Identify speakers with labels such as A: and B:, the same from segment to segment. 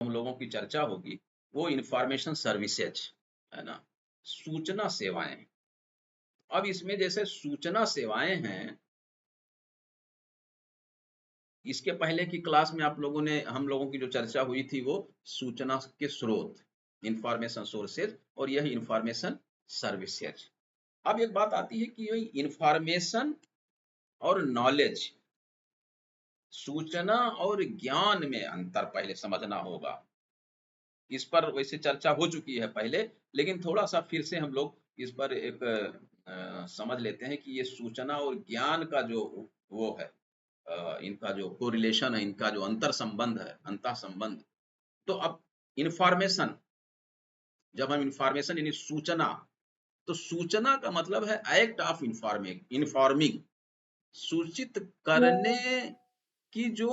A: हम लोगों की चर्चा होगी वो इंफॉर्मेशन सर्विसेज है ना, सूचना सेवाएं। अब इसमें जैसे सूचना सेवाएं हैं, इसके पहले की क्लास में आप लोगों ने, हम लोगों की जो चर्चा हुई थी वो सूचना के स्रोत, इंफॉर्मेशन सोर्सेज, और यह इंफॉर्मेशन सर्विसेज। अब एक बात आती है कि इंफॉर्मेशन और नॉलेज, सूचना और ज्ञान में अंतर पहले समझना होगा। इस पर वैसे चर्चा हो चुकी है पहले, लेकिन थोड़ा सा फिर से हम लोग इस पर एक समझ लेते हैं कि ये सूचना और ज्ञान का जो वो है, इनका जो कोरिलेशन है, इनका जो अंतर संबंध है, अंतः संबंध। तो अब इंफॉर्मेशन, जब हम इंफॉर्मेशन यानी सूचना, तो सूचना का मतलब है एक्ट ऑफ इन्फॉर्मिंग, सूचित करने की जो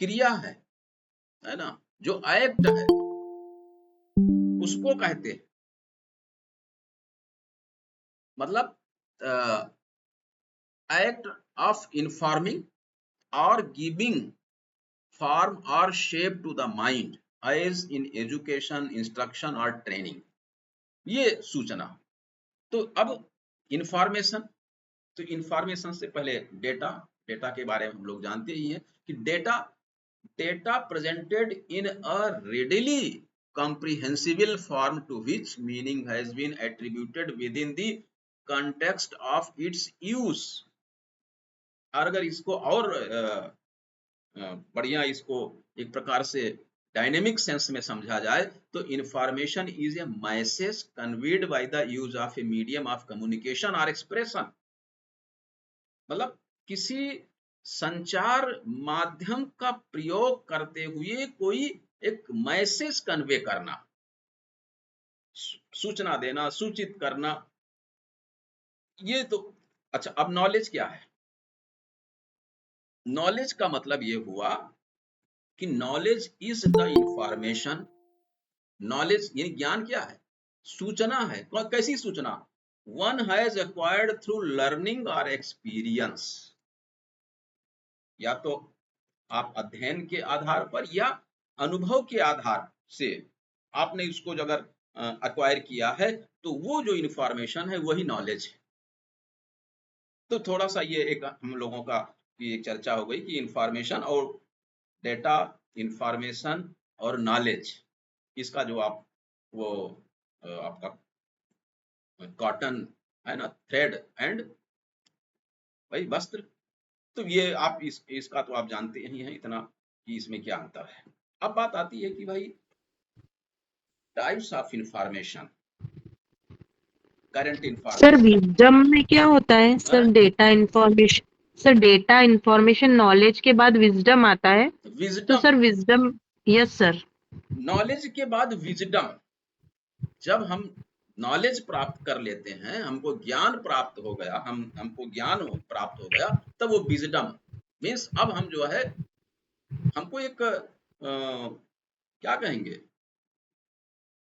A: क्रिया है ना, जो एक्ट है उसको कहते हैं। मतलब एक्ट ऑफ इन्फॉर्मिंग और गिविंग फॉर्म और shape to the mind as in education, instruction और ट्रेनिंग, ये सूचना। तो अब इंफॉर्मेशन, तो इंफॉर्मेशन से पहले डेटा, डेटा के बारे में हम लोग जानते ही हैं कि data, data presented in a readily comprehensible form to which meaning has been attributed within the context of its use। और अगर इसको और बढ़िया, इसको एक प्रकार से डायनेमिक सेंस में समझा जाए तो information is a message conveyed by the use of a medium of communication और एक्सप्रेशन। मतलब किसी संचार माध्यम का प्रयोग करते हुए कोई एक मैसेज कन्वे करना, सूचना देना, सूचित करना, ये तो अच्छा। अब नॉलेज क्या है? नॉलेज का मतलब ये हुआ कि knowledge is the information, knowledge यानी ज्ञान क्या है? सूचना है। कैसी सूचना? One has acquired through learning और एक्सपीरियंस, या तो आप अध्ययन के आधार पर या अनुभव के आधार से आपने इसको अगर एक्वायर किया है, तो वो जो इंफॉर्मेशन है वही नॉलेज है। तो थोड़ा सा ये एक हम लोगों का की एक चर्चा हो गई कि इंफॉर्मेशन और डेटा, इंफॉर्मेशन और नॉलेज, इसका जो आप वो आपका कॉटन है ना, थ्रेड एंड भाई वस्त्र, तो ये आप इसका तो आप जानते ही हैं इतना कि इसमें क्या अंतर है। अब बात आती है कि भाई types of information, current
B: sir
A: information.
B: Wisdom में क्या होता है sir? Data information, sir data information knowledge के बाद विजडम आता है, तो
A: wisdom,
B: sir wisdom, yes sir.
A: Knowledge के बाद विजडम। जब हम नॉलेज प्राप्त कर लेते हैं, हमको ज्ञान प्राप्त हो गया, हमको ज्ञान प्राप्त हो गया, तब वो विजडम मीन्स अब हम जो है, हमको एक क्या कहेंगे,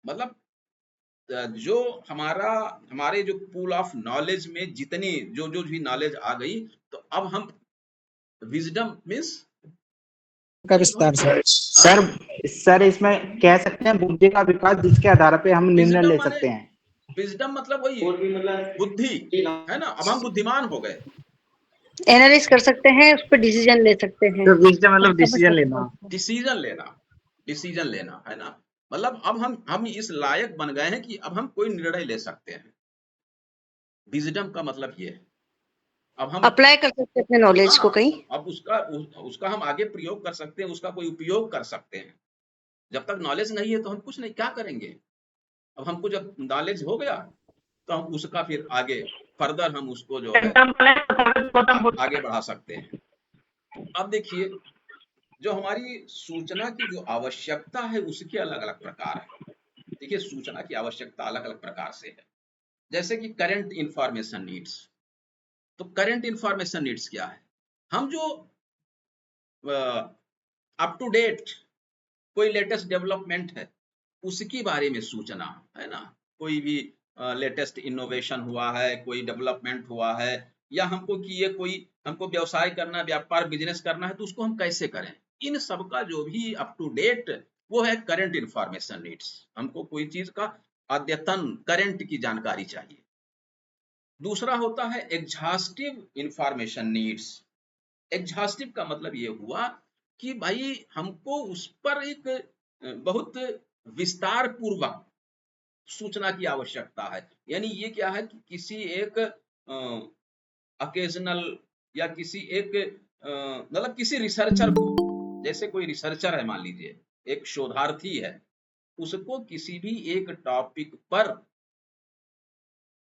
A: मतलब जो हमारे जो पूल ऑफ नॉलेज में जितनी जो जो भी नॉलेज आ गई, तो अब हम विजडम मीन्स
C: का विस्तार सर।
D: सर सर इसमें कह सकते हैं बुद्धि का विकास, जिसके आधार पे हम निर्णय
A: विजडम
D: ले
A: माने,
D: सकते हैं।
A: विजडम मतलब वही बुद्धि है ना, अब हम बुद्धिमान हो गए,
E: एनालाइज कर सकते हैं, उस पर डिसीजन ले सकते हैं।
D: तो विजडम मतलब डिसीजन लेना,
A: डिसीजन लेना, डिसीजन लेना है ना। मतलब अब हम इस लायक बन गए हैं कि अब हम कोई निर्णय ले सकते हैं। विजडम का मतलब ये है, अब हम
E: अप्लाई कर सकते हैं अपने नॉलेज को कहीं।
A: अब उसका हम आगे प्रयोग कर सकते हैं, उसका कोई उपयोग कर सकते हैं। जब तक नॉलेज नहीं है तो हम कुछ नहीं, क्या करेंगे? अब हमको जब नॉलेज हो गया तो हम उसका फिर आगे फर्दर हम उसको जो है आगे बढ़ा सकते हैं। अब देखिए, जो हमारी सूचना की जो आवश्यकता है उसके अलग अलग प्रकार है। देखिए, सूचना की आवश्यकता अलग अलग प्रकार से है। जैसे कि करंट इंफॉर्मेशन नीड्स। तो करंट इंफॉर्मेशन नीड्स क्या है? हम जो अप टू डेट कोई लेटेस्ट डेवलपमेंट है उसके बारे में सूचना है ना। कोई भी लेटेस्ट इनोवेशन हुआ है, कोई डेवलपमेंट हुआ है, या हमको कि ये कोई हमको व्यवसाय करना, व्यापार बिजनेस करना है, तो उसको हम कैसे करें, इन सब का जो भी अप टू डेट वो है करंट इंफॉर्मेशन नीड्स। हमको कोई चीज का अद्यतन करंट की जानकारी चाहिए। दूसरा होता है एग्जॉस्टिव इंफॉर्मेशन नीड्स। एग्जॉस्टिव का मतलब ये हुआ कि भाई हमको उस पर एक बहुत विस्तार पूर्वक सूचना की आवश्यकता है। यानी ये क्या है कि किसी एक अकेजनल या किसी एक मतलब किसी रिसर्चर को, जैसे कोई रिसर्चर है मान लीजिए, एक शोधार्थी है, उसको किसी भी एक टॉपिक पर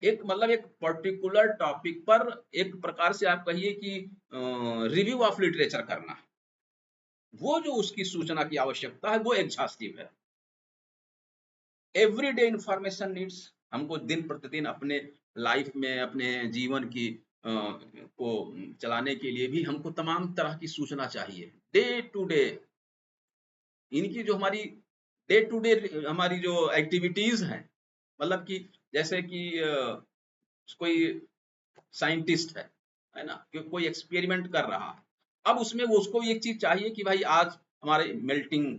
A: एक मतलब एक पर्टिकुलर टॉपिक पर एक प्रकार से आप कहिए कि रिव्यू ऑफ लिटरेचर करना है, वो जो उसकी सूचना की आवश्यकता है वो एग्जॉस्टिव है। एवरीडे इंफॉर्मेशन नीड्स, हमको दिन प्रतिदिन अपने लाइफ में अपने जीवन की को चलाने के लिए भी हमको तमाम तरह की सूचना चाहिए। डे टू डे इनकी जो हमारी डे टू डे हमारी जो एक्टिविटीज हैं, मतलब कि जैसे कि कोई साइंटिस्ट है ना, कि कोई एक्सपेरिमेंट कर रहा है, अब उसमें वो उसको एक चीज चाहिए कि भाई आज हमारे मेल्टिंग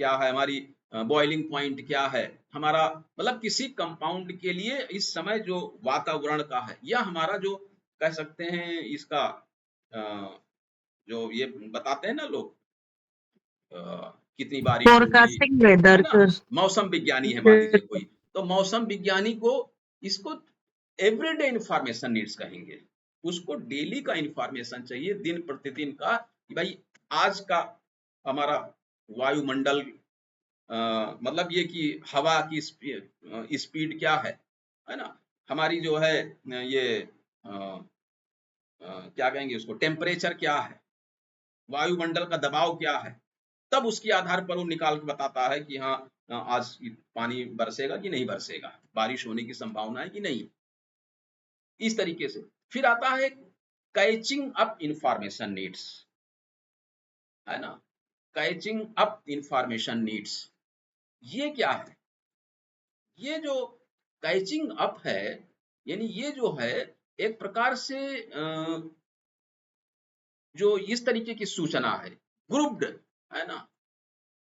A: क्या है, हमारी बॉइलिंग पॉइंट क्या है, हमारा मतलब किसी कंपाउंड के लिए इस समय जो वातावरण का है, या हमारा जो कह सकते हैं इसका जो ये बताते हैं ना लोग कितनी बारिश होगी,
B: फोरकास्टिंग
A: है
B: वेदर
A: ना,
B: सर।
A: मौसम विज्ञानी है मान लीजिए कोई, तो मौसम विज्ञानी को इसको एवरीडे इंफॉर्मेशन नीड्स कहेंगे। उसको डेली का इंफॉर्मेशन चाहिए, दिन प्रतिदिन का, कि भाई आज का हमारा वायुमंडल मतलब ये कि हवा की स्पीड क्या है ना, हमारी जो है ये क्या कहेंगे उसको, टेम्परेचर क्या है, वायुमंडल का दबाव क्या है, तब उसके आधार पर वो निकाल के बताता है कि हाँ आज पानी बरसेगा कि नहीं बरसेगा, बारिश होने की संभावना है कि नहीं। इस तरीके से फिर आता है कैचिंग अप इंफॉर्मेशन नीड्स, है ना, कैचिंग अप इंफॉर्मेशन नीड्स। ये क्या है, ये जो कैचिंग अप है, यानी ये जो है एक प्रकार से जो इस तरीके की सूचना है ग्रुप्ड, है ना,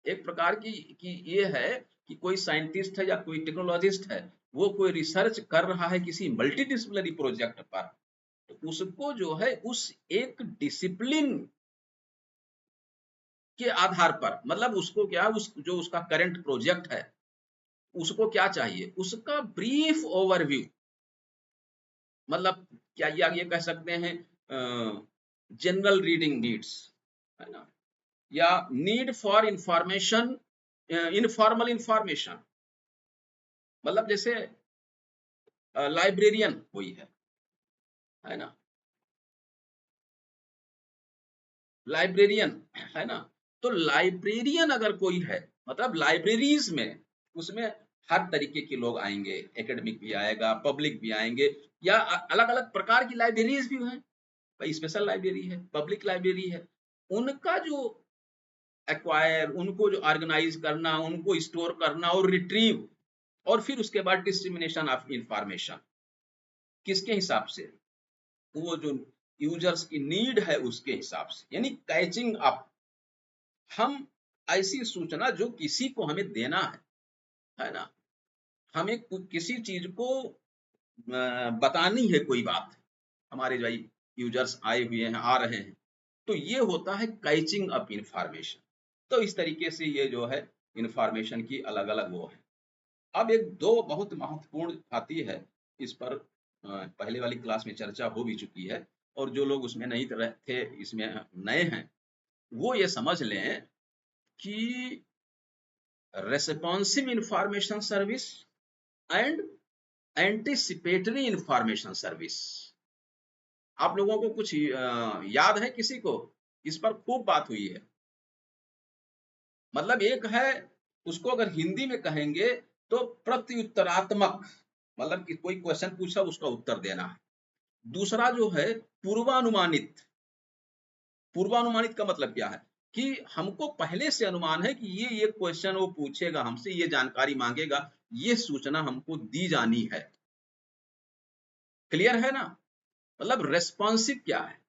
A: एक प्रकार की कि ये है कि कोई साइंटिस्ट है या कोई टेक्नोलॉजिस्ट है, वो कोई रिसर्च कर रहा है किसी मल्टी डिसिप्लिनरी प्रोजेक्ट पर, तो उसको जो है उस एक डिसिप्लिन के आधार पर, मतलब उसको क्या, उस जो उसका करंट प्रोजेक्ट है उसको क्या चाहिए, उसका ब्रीफ ओवरव्यू, मतलब क्या ये कह सकते हैं जनरल रीडिंग नीड्स, है ना, या need for information, informal information, मतलब जैसे लाइब्रेरियन कोई है ना, लाइब्रेरियन, है ना, तो लाइब्रेरियन अगर कोई है, मतलब लाइब्रेरीज में उसमें हर तरीके के लोग आएंगे, एकेडमिक भी आएगा, पब्लिक भी आएंगे, या अलग अलग प्रकार की लाइब्रेरीज भी हैं, भाई स्पेशल लाइब्रेरी है, पब्लिक लाइब्रेरी है, उनका जो एक्वायर, उनको जो ऑर्गेनाइज करना, उनको स्टोर करना और रिट्रीव, और फिर उसके बाद डिस्ट्रीमिनेशन ऑफ इंफॉर्मेशन किसके हिसाब से, वो जो यूजर्स की नीड है उसके हिसाब से, यानी कैचिंग अप। हम ऐसी सूचना जो किसी को हमें देना है ना, हमें किसी चीज को बतानी है, कोई बात, हमारे जो यूजर्स आए हुए हैं, आ रहे हैं, तो ये होता है कैचिंग अप इंफॉर्मेशन। तो इस तरीके से ये जो है इंफॉर्मेशन की अलग अलग वो है। अब एक दो बहुत महत्वपूर्ण आती है, इस पर पहले वाली क्लास में चर्चा हो भी चुकी है, और जो लोग उसमें नहीं थे, इसमें नए हैं, वो ये समझ लें कि responsive information service and anticipatory information service. आप लोगों को कुछ याद है किसी को, इस पर खूब बात हुई है। मतलब एक है, उसको अगर हिंदी में कहेंगे तो प्रत्युत्तरात्मक, मतलब कि कोई क्वेश्चन पूछा उसका उत्तर देना है। दूसरा जो है पूर्वानुमानित। पूर्वानुमानित का मतलब क्या है कि हमको पहले से अनुमान है कि ये क्वेश्चन वो पूछेगा हमसे, ये जानकारी मांगेगा, ये सूचना हमको दी जानी है। क्लियर है ना, मतलब रेस्पॉन्सिव क्या है,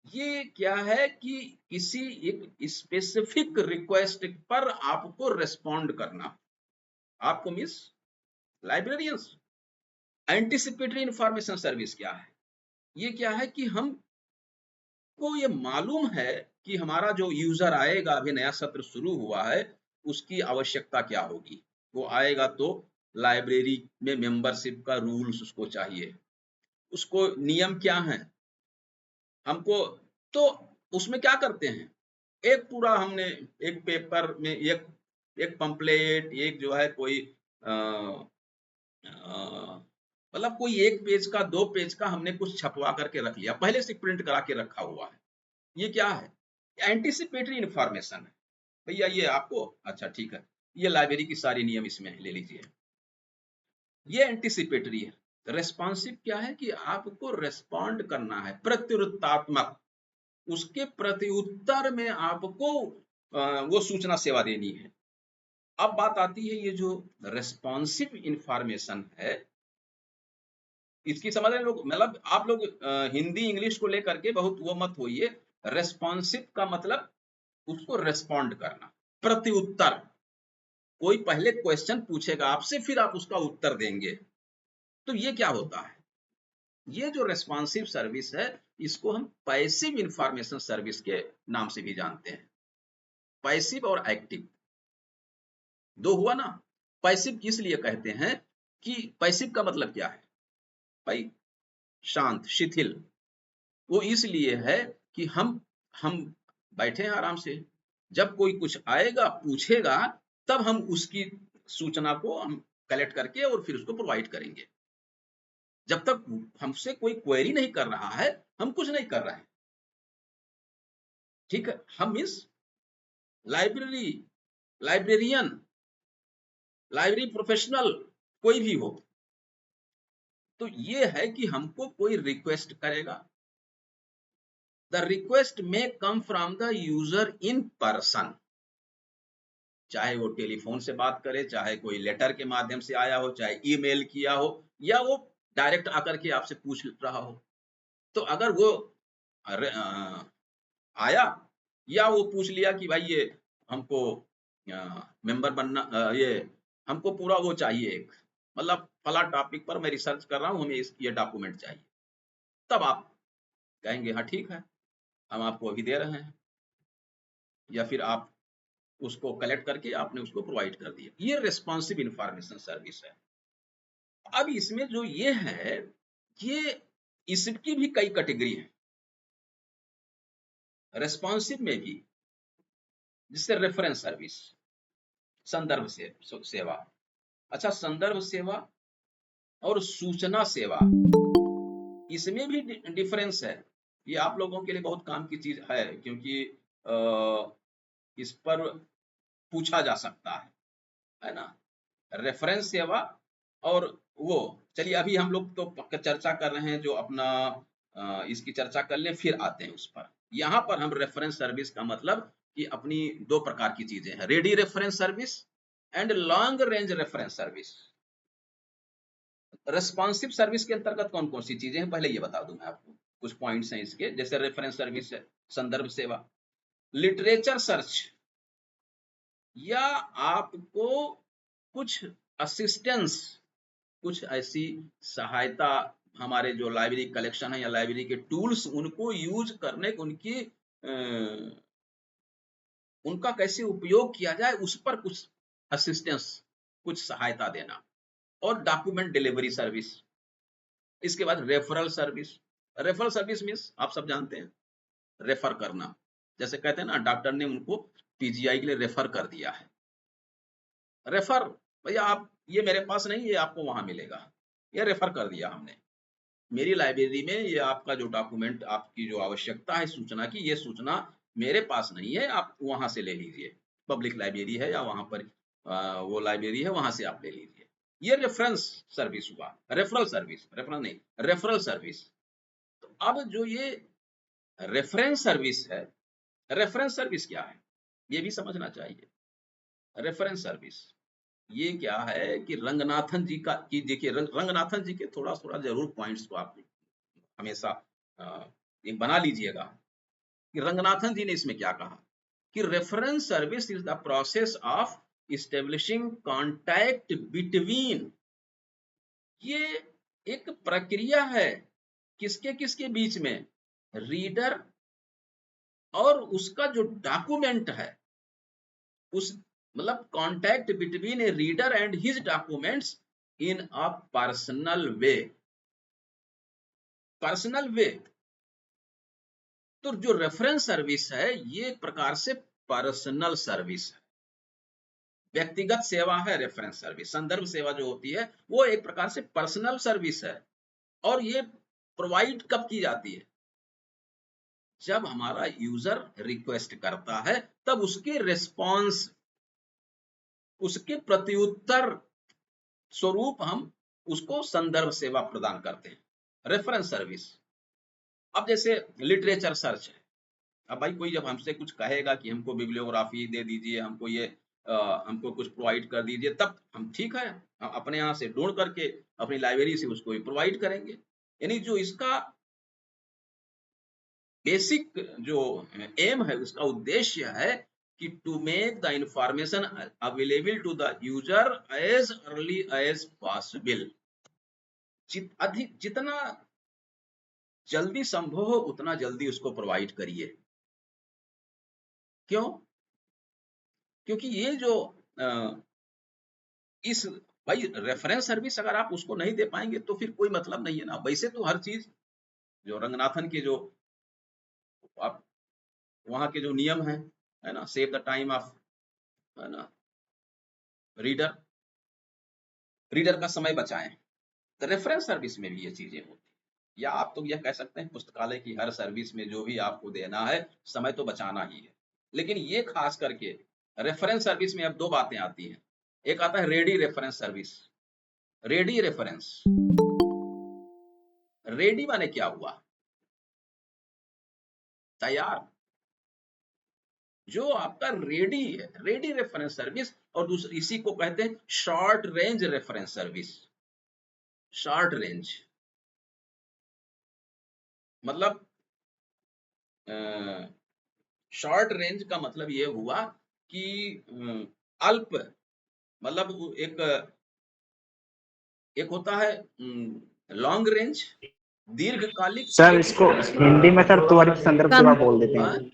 A: ये क्या है कि किसी एक स्पेसिफिक रिक्वेस्ट पर आपको रेस्पॉन्ड करना। आपको miss librarians. Anticipatory information service क्या है? ये क्या है कि हमको ये मालूम है कि हमारा जो यूजर आएगा, अभी नया सत्र शुरू हुआ है, उसकी आवश्यकता क्या होगी। वो आएगा तो लाइब्रेरी में मेंबरशिप का रूल्स उसको चाहिए, उसको नियम क्या है हमको। तो उसमें क्या करते हैं, एक पूरा हमने एक पेपर में एक एक पंपलेट, एक जो है कोई मतलब कोई एक पेज का, 2 पेज का हमने कुछ छपवा करके रख लिया, पहले से प्रिंट करा के रखा हुआ है। ये क्या है? एंटिसिपेटरी इंफॉर्मेशन है। भैया ये आपको, अच्छा ठीक है, ये लाइब्रेरी की सारी नियम इसमें ले लीजिए। ये एंटिसिपेटरी है। रेस्पॉन्सिव क्या है कि आपको रेस्पॉन्ड करना है, प्रत्युत्तरात्मक, उसके प्रत्युत्तर में आपको वो सूचना सेवा देनी है। अब बात आती है ये जो रेस्पॉन्सिव इंफॉर्मेशन है, इसकी समझ रहे लोग, मतलब आप लोग हिंदी इंग्लिश को लेकर के बहुत वो मत होइए। रेस्पॉन्सिव का मतलब उसको रेस्पॉन्ड करना, प्रत्युत्तर। कोई पहले क्वेश्चन पूछेगा आपसे, फिर आप उसका उत्तर देंगे। तो ये क्या होता है, ये जो रेस्पॉन्सिव सर्विस है, इसको हम पैसिव इंफॉर्मेशन सर्विस के नाम से भी जानते हैं। पैसिव और एक्टिव दो हुआ ना। पैसिव किस लिए कहते हैं कि पैसिव का मतलब क्या है भाई, शांत, शिथिल। वो इसलिए है कि हम बैठे हैं आराम से, जब कोई कुछ आएगा पूछेगा, तब हम उसकी सूचना को हम कलेक्ट करके और फिर उसको प्रोवाइड करेंगे। जब तक हमसे कोई क्वेरी नहीं कर रहा है, हम कुछ नहीं कर रहे हैं। ठीक है, हम इस लाइब्रेरी, लाइब्रेरियन, लाइब्रेरी प्रोफेशनल, कोई भी हो, तो ये है कि हमको कोई रिक्वेस्ट करेगा, द रिक्वेस्ट में come from the user in person, चाहे वो टेलीफोन से बात करे, चाहे कोई लेटर के माध्यम से आया हो, चाहे ईमेल किया हो, या वो डायरेक्ट आकर के आपसे पूछ रहा हो। तो अगर वो आया या वो पूछ लिया कि भाई ये हमको मेंबर बनना, ये हमको पूरा वो चाहिए, एक मतलब फला टॉपिक पर मैं रिसर्च कर रहा हूँ, हमें ये डॉक्यूमेंट चाहिए, तब आप कहेंगे हाँ ठीक है, हम आपको अभी दे रहे हैं, या फिर आप उसको कलेक्ट करके आपने उसको प्रोवाइड कर दिया। ये रेस्पॉन्सिव इंफॉर्मेशन सर्विस है। अब इसमें जो ये है, ये इसकी भी कई कैटेगरी है रेस्पॉन्सिव में भी, जिससे रेफरेंस सर्विस, संदर्भ सेवा। अच्छा, संदर्भ सेवा और सूचना सेवा, इसमें भी डिफरेंस है। ये आप लोगों के लिए बहुत काम की चीज है, क्योंकि इस पर पूछा जा सकता है ना। रेफरेंस सेवा और वो, चलिए अभी हम लोग तो चर्चा कर रहे हैं जो अपना इसकी चर्चा कर लें, फिर आते हैं उस पर। यहाँ पर हम रेफरेंस सर्विस का मतलब कि अपनी 2 प्रकार की चीजें हैं, ready reference service and long range reference service. Responsive service के अंतर्गत कौन कौन सी चीजें हैं, पहले ये बता दूं मैं आपको, कुछ पॉइंट्स हैं इसके, जैसे रेफरेंस सर्विस है, संदर्भ सेवा, लिटरेचर सर्च, या आपको कुछ असिस्टेंस, कुछ ऐसी सहायता, हमारे जो लाइब्रेरी कलेक्शन है या लाइब्रेरी के टूल्स, उनको यूज करने, उनका कैसे उपयोग किया जाए, उस पर कुछ असिस्टेंस, कुछ सहायता देना। और डॉक्यूमेंट डिलीवरी सर्विस। इसके बाद referral service. Referral service means आप सब जानते हैं, रेफर करना, जैसे कहते हैं ना, डॉक्टर ने उनको पीजीआई के लिए रेफर कर दिया है। रेफर, भैया आप ये मेरे पास नहीं, ये आपको वहां मिलेगा, ये रेफर कर दिया हमने, मेरी लाइब्रेरी में ये आपका जो डॉक्यूमेंट, आपकी जो आवश्यकता है सूचना की, ये सूचना मेरे पास नहीं है, आप वहां से ले लीजिए, पब्लिक लाइब्रेरी है या वहां पर वो लाइब्रेरी है, वहां से आप ले लीजिए। ये रेफरेंस सर्विस हुआ। रेफरल सर्विस, रेफरल नहीं, रेफरल सर्विस। तो अब जो ये रेफरेंस सर्विस है, रेफरेंस सर्विस क्या है ये भी समझना चाहिए। रेफरेंस सर्विस ये क्या है कि रंगनाथन जी का, कि देखिए रंगनाथन जी के थोड़ा थोड़ा जरूर पॉइंट्स को आप हमेशा एक बना लीजिएगा, कि रंगनाथन जी ने इसमें क्या कहा कि reference service is the process of establishing contact between, ये एक प्रक्रिया है किसके किसके बीच में, रीडर और उसका जो डॉक्यूमेंट है, उस मतलब contact between a reader and his documents in a personal way. Personal way, तो जो रेफरेंस सर्विस है ये एक प्रकार से पर्सनल सर्विस है, व्यक्तिगत सेवा है रेफरेंस सर्विस। संदर्भ सेवा जो होती है वो एक प्रकार से पर्सनल सर्विस है, और ये प्रोवाइड कब की जाती है, जब हमारा यूजर रिक्वेस्ट करता है तब उसके रिस्पॉन्स, उसके प्रत्युत्तर स्वरूप हम उसको संदर्भ सेवा प्रदान करते हैं, रेफरेंस सर्विस। अब जैसे लिटरेचर सर्च है, अब भाई कोई जब हमसे कुछ कहेगा कि हमको बिब्लियोग्राफी दे दीजिए, हमको ये हमको कुछ प्रोवाइड कर दीजिए, तब हम ठीक है हम अपने यहाँ से ढूंढ करके अपनी लाइब्रेरी से उसको प्रोवाइड करेंगे। यानी जो इसका बेसिक जो एम है, उसका उद्देश्य है कि to make the information available to the user as early as possible, जितना जल्दी संभव हो उतना जल्दी उसको प्रोवाइड करिए। क्यों? क्योंकि ये जो इस भाई रेफरेंस सर्विस अगर आप उसको नहीं दे पाएंगे तो फिर कोई मतलब नहीं है ना। वैसे तो हर चीज जो रंगनाथन के जो आप वहां के जो नियम है ना, सेव द टाइम ऑफ, है ना, रीडर, रीडर का समय बचाएं, तो रेफरेंस सर्विस में भी ये चीजें होती है। या आप तो यह कह सकते हैं पुस्तकालय की हर सर्विस में जो भी आपको देना है समय तो बचाना ही है, लेकिन ये खास करके रेफरेंस सर्विस में अब दो बातें आती हैं। एक आता है ready reference service. Ready reference, ready माने क्या हुआ, तैयार, जो आपका रेडी है, रेडी रेफरेंस सर्विस। और दूसरी इसी को कहते हैं short range reference service. Short range मतलब शॉर्ट रेंज का मतलब ये हुआ कि अल्प, मतलब एक होता है लॉन्ग रेंज, दीर्घकालिक।
D: सर इसको हिंदी में सर त्वरित संदर्भ सेवा बोल देते हैं।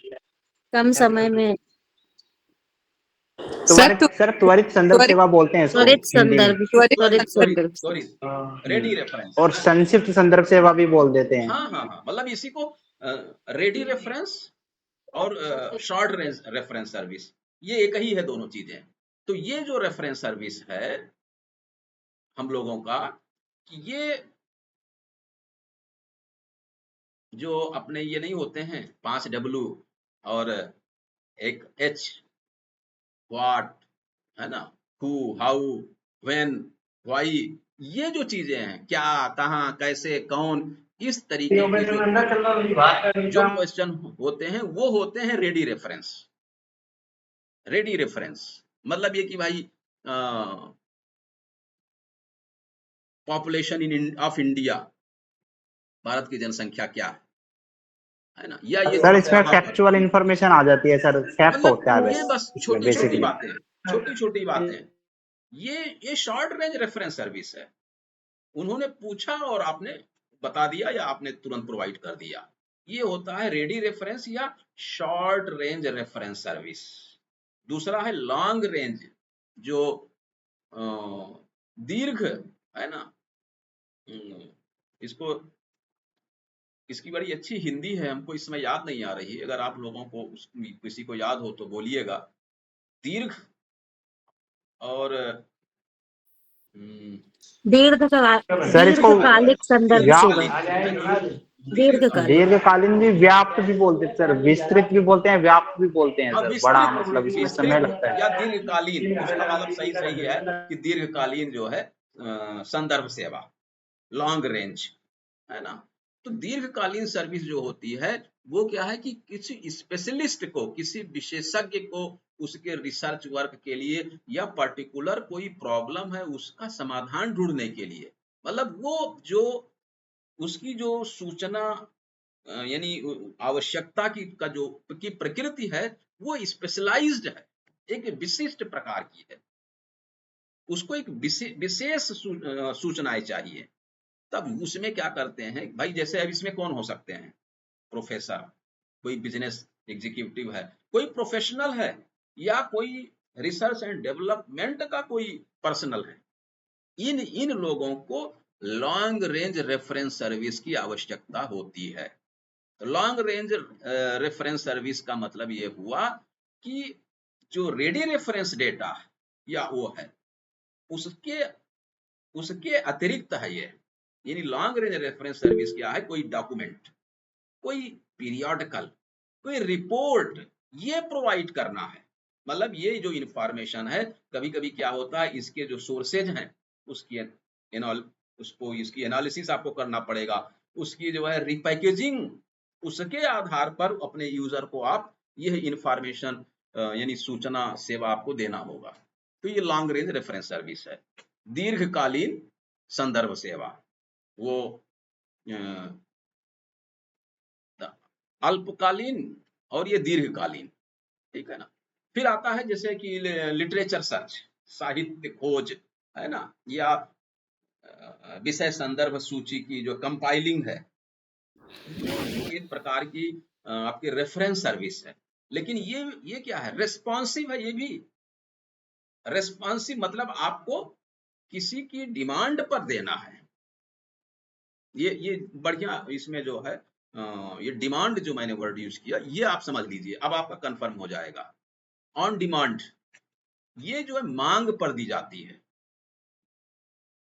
E: कम समय में
D: त्वरित संदर्भ सेवा बोलते हैं इसको
E: त्वरित
D: हिंदी में।
E: संदर्भ
A: सॉरी, रेडी रेफरेंस
D: और संक्षिप्त संदर्भ सेवा भी बोल देते हैं।
A: हाँ हाँ हाँ, मतलब इसी को रेडी रेफरेंस और शॉर्ट रेंज रेफरेंस सर्विस, ये एक ही है दोनों चीजें। तो ये जो रेफरेंस सर्विस है हम लोगों का, कि ये जो अपने ये नहीं होते हैं 5 W और एक H, व्हाट, है ना, हु, हाउ, व्हेन, व्हाई, ये जो चीजें हैं, क्या, कहां, कैसे, कौन, इस तरीके के जो क्वेश्चन होते हैं वो होते हैं रेडी रेफरेंस। रेडी रेफरेंस मतलब ये कि भाई population in of India, Bharat की जनसंख्या क्या है ना, या ये
D: सर इसमें फैक्चुअल इंफॉर्मेशन आ जाती है सर, फैक्ट होता है
A: ये बस छोटी छोटी बातें, छोटी छोटी बातें, ये शॉर्ट रेंज रेफरेंस सर्विस है। उन्होंने पूछा और आपने बता दिया या आपने तुरंत प्रोवाइड कर दिया, ये होता है रेडी रेफरेंस या शॉर्ट रेंज रेफरेंस सर्विस। दूसरा है लॉन्ग रेंज, जो दीर्घ, है ना, इसको, इसकी बड़ी अच्छी हिंदी है, हमको इस समय याद नहीं आ रही, अगर आप लोगों को किसी को याद हो तो बोलिएगा। दीर्घ और
E: दीर्घकालिक संदर्भ सेवा,
D: दीर्घकालीन भी व्याप्त भी बोलते हैं सर, विस्तृत भी बोलते हैं, व्याप्त भी बोलते हैं सर। बड़ा मतलब इसमें समय लगता है।
A: या दीर्घकालीन, उसका मतलब सही है कि दीर्घकालीन जो है संदर्भ सेवा, लॉन्ग रेंज, है ना। तो दीर्घकालीन सर्विस जो होती है वो क्या है कि किसी स्पेशलिस्ट को, किसी विशेषज्ञ को उसके रिसर्च वर्क के लिए या पर्टिकुलर कोई प्रॉब्लम है उसका समाधान ढूंढने के लिए, मतलब वो जो उसकी जो सूचना यानी आवश्यकता की जो की प्रकृति है वो स्पेशलाइज्ड है, एक विशिष्ट प्रकार की है, उसको एक विशेष सूचनाएं चाहिए। तब उसमें क्या करते हैं भाई, जैसे अब इसमें कौन हो सकते हैं, प्रोफेसर, कोई बिजनेस एग्जीक्यूटिव है, कोई प्रोफेशनल है, या कोई रिसर्च एंड डेवलपमेंट का कोई पर्सनल है। इन लोगों को लॉन्ग रेंज रेफरेंस सर्विस की आवश्यकता होती है। तो लॉन्ग रेंज रेफरेंस सर्विस का मतलब ये हुआ कि जो रेडी रेफरेंस डेटा या वो है उसके उसके अतिरिक्त है ये, यानी लॉन्ग रेंज रेफरेंस सर्विस क्या है, कोई डॉक्यूमेंट, कोई पीरियोडिकल, कोई रिपोर्ट, ये प्रोवाइड करना है। मतलब ये जो इंफॉर्मेशन है, कभी कभी क्या होता है, इसके जो सोर्सेज हैं उसकी उसको इसकी एनालिसिस आपको करना पड़ेगा, उसकी जो है रिपैकेजिंग, उसके आधार पर अपने यूजर को आप यह इंफॉर्मेशन यानी सूचना सेवा आपको देना होगा। तो ये लॉन्ग रेंज रेफरेंस सर्विस है। दीर्घकालीन संदर्भ सेवा, वो अल्पकालीन और ये दीर्घकालीन, ठीक है ना। फिर आता है जैसे कि लिटरेचर सर्च, साहित्य खोज, है ना, या विषय संदर्भ सूची की जो कंपाइलिंग है, ये भी एक प्रकार की आपकी रेफरेंस सर्विस है। लेकिन ये क्या है, रेस्पॉन्सिव है। ये भी रेस्पॉन्सिव मतलब आपको किसी की डिमांड पर देना है। ये बढ़िया इसमें जो है ये डिमांड जो मैंने वर्ड यूज किया, ये आप समझ लीजिए, अब आपका कंफर्म हो जाएगा। ऑन डिमांड, ये जो है मांग पर दी जाती है,